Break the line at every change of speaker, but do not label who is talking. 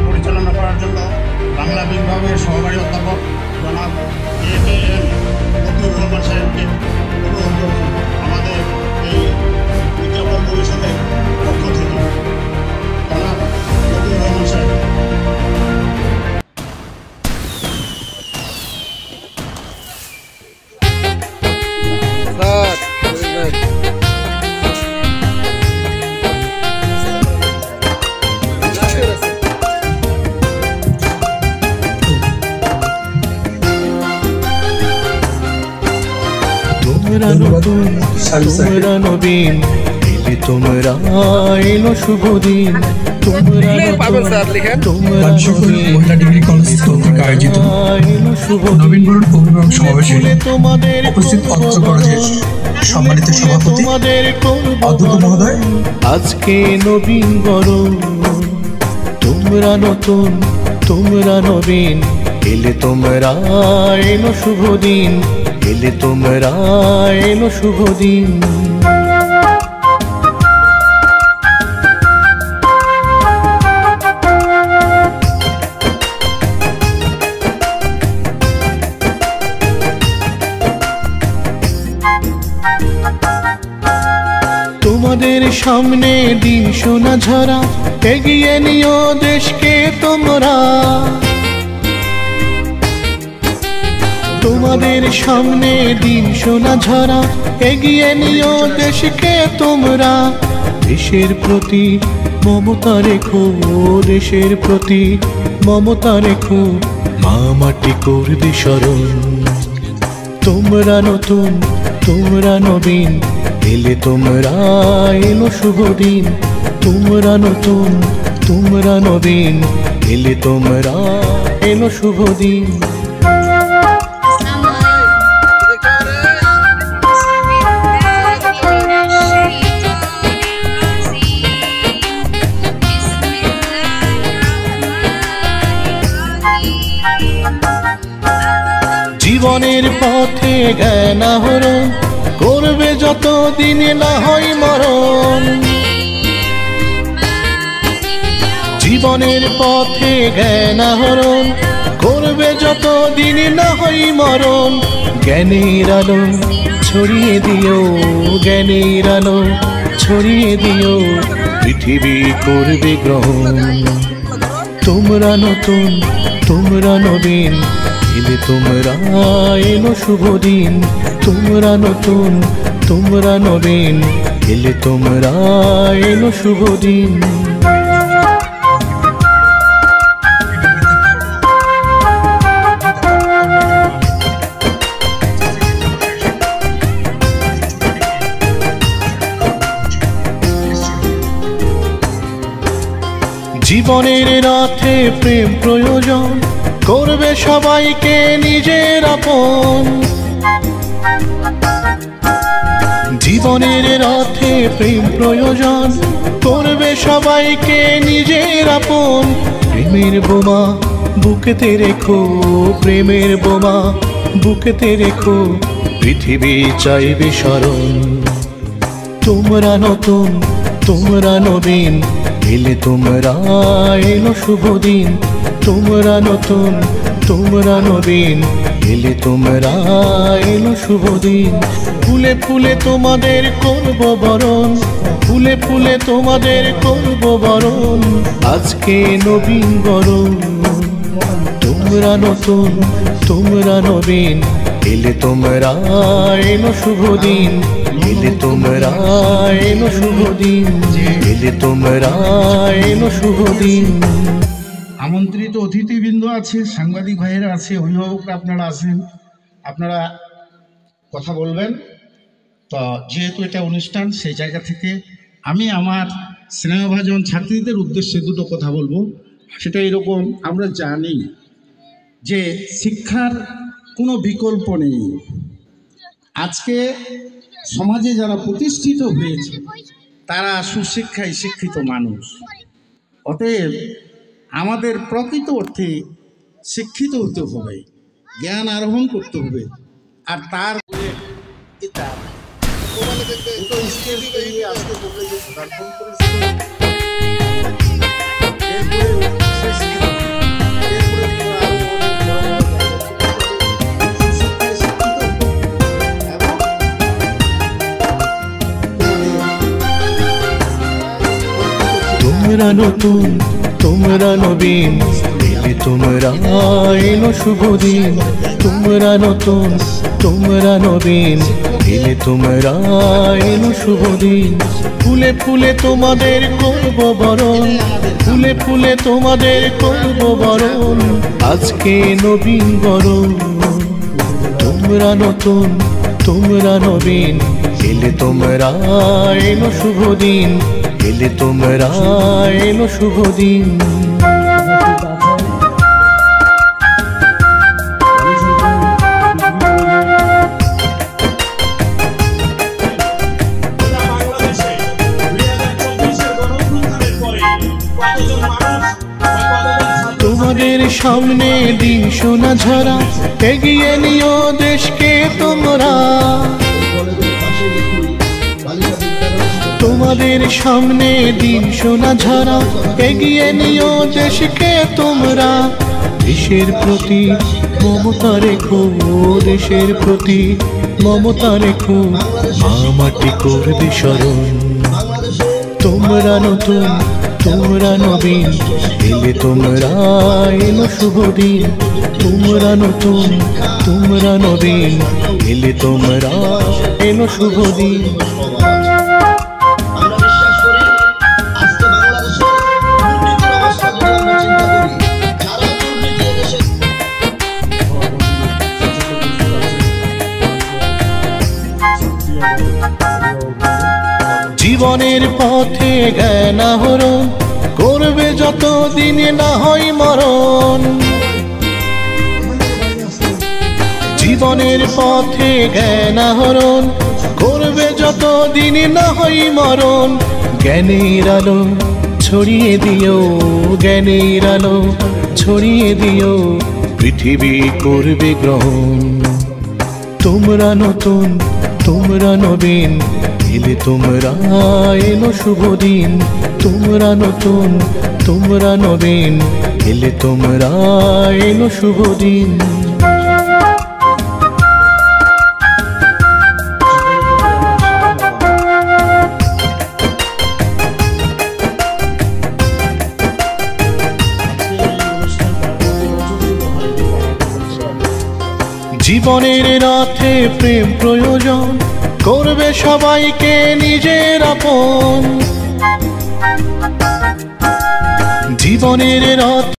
পরিচালনা করার জন্য বাংলা বিভাগের সহকারী অধ্যাপক জনাব AKM মতিউর রহমান সাহেবকে অনুরোধ করছি আমাদের এই উদযাপন পরিষদের পক্ষ থেকে। জনাব মতিউর রহমান সাহেব।
তোমরা নবীন এলে তোমরা এলো শুভ দিন তোমরা
মহিলা ডিগ্রি কলেজ কর্তৃক আয়োজিত নবীন বরণ অভিভাবক সমাবেশে উপস্থিত অত্র কলেজের সম্মানিত সভাপতি অধ্যক্ষ মহোদয়।
আজকে নবীন বরণ তোমরা নতুন তোমরা নবীন এলে তোমরা এলো শুভ দিন এলে তোমরা এলো শুভ দিন। তোমাদের সামনে দিন সোনা ঝরা এগিয়ে নিও দেশকে তোমরা তোমাদের সামনে দিন সোনা ঝরা এগিয়ে নিও দেশকে তোমরা দেশের প্রতি মমতা রেখো দেশের প্রতি মমতা রেখো মা মাটি করবে স্মরণ তোমরা নতুন তোমরা নবীন এলে তোমরা এলো শুভ দিন তোমরা নতুন তোমরা নবীন এলে তোমরা এলো শুভ দিন। জীবনের পথে জ্ঞান আহরণ করবে যত দিন না হয় মরণ জীবনের পথে জ্ঞান আহরণ করবে যত দিন না হয় মরণ জ্ঞানের আলো ছড়িয়ে দিও জ্ঞানের আলো ছড়িয়ে দিও পৃথিবী করবে গ্রহণ তোমরা নতুন তোমরা নবীন এলে তোমরা এলো শুভ দিন তোমরা নতুন তোমরা নবীন এলে তোমরা এলো শুভ দিন। জীবনের রাতে প্রেম প্রয়োজন করবে সবাইকে নিজের আপন জীবনের রাতে প্রেম প্রয়োজন করবে সবাইকে নিজের আপন প্রেমের বোমা বুকেতে রেখো প্রেমের বোমা বুকেতে রেখো পৃথিবী চাইবে স্মরণ তোমরা নতুন তোমরা নবীন এলে তোমরা এলো শুভ দিন তোমরা নতুন তোমরা নবীন এলে তোমরা এলো শুভ দিন ফুলে ফুলে তোমাদের করব বরণ ফুলে ফুলে তোমাদের করব বরণ আজকে নবীন বরণ তোমরা নতুন তোমরা নবীন এলে তোমরা এলো শুভ দিন এলে তোমরা এলো শুভ দিন এলে তোমরা এলো শুভ দিন।
আমন্ত্রিত অতিথিবৃন্দ আছে সাংবাদিক ভাইয়েরা আছে অভিভাবকরা আপনারা আছেন আপনারা কথা বলবেন তো যেহেতু এটা অনুষ্ঠান সেই জায়গা থেকে আমি আমার স্নেহভাজন ছাত্রীদের উদ্দেশ্যে দুটো কথা বলবো সেটা এরকম আমরা জানি যে শিক্ষার কোনো বিকল্প নেই আজকে সমাজে যারা প্রতিষ্ঠিত হয়েছে তারা সুশিক্ষায় শিক্ষিত মানুষ অতএব আমাদের প্রকৃত অর্থে শিক্ষিত হতে হবে জ্ঞান আরোহণ করতে হবে আর তার স্টেজ
তোমরা নতুন তোমরা নবীন এলে তোমরা এলো শুভ দিন তোমরা নতুন তোমরা নবীন এলে তোমরা এলো শুভ দিন ফুলে ফুলে তোমাদের করব বরণ ফুলে ফুলে তোমাদের করব বরণ আজকে নবীন বরণ তোমরা নতুন তোমরা নবীন এলে তোমরা এলো শুভ দিন এলে তোমরা এলো শুভ দিন তোমাদের সামনে দিন সোনা ঝরা এগিয়ে নিও দেশকে তোমরা তোমাদের সামনে দিন সোনা ঝরা এগিয়ে নিও দেশকে তোমরা দেশের প্রতি মমতা রেখো দেশের প্রতি মমতা রেখো মা মাটি করবে স্মরণ তোমরা নতুন তোমরা নবীন এলে তোমরা এলো শুভ দিন তোমরা নতুন তোমরা নবীন এলে তোমরা এলো শুভ দিন জীবনের পথে জ্ঞান আহরণ করবে যত দিনে না হয় মরণ জীবনের পথে জ্ঞান আহরণ করবে যত দিনে না হয় মরণ জ্ঞানের আলো ছড়িয়ে দিও জ্ঞানের আলো ছড়িয়ে দিও পৃথিবী করবে গ্রহণ তোমরা নতুন তোমরা নবীন এলে তোমরা এলো শুভ দিন তোমরা নতুন তোমরা নবীন এলে তোমরা এলো শুভ দিন জীবনের রাতে প্রেম প্রয়োজন করবে সবাইকে নিজের আপন জীবনের রাত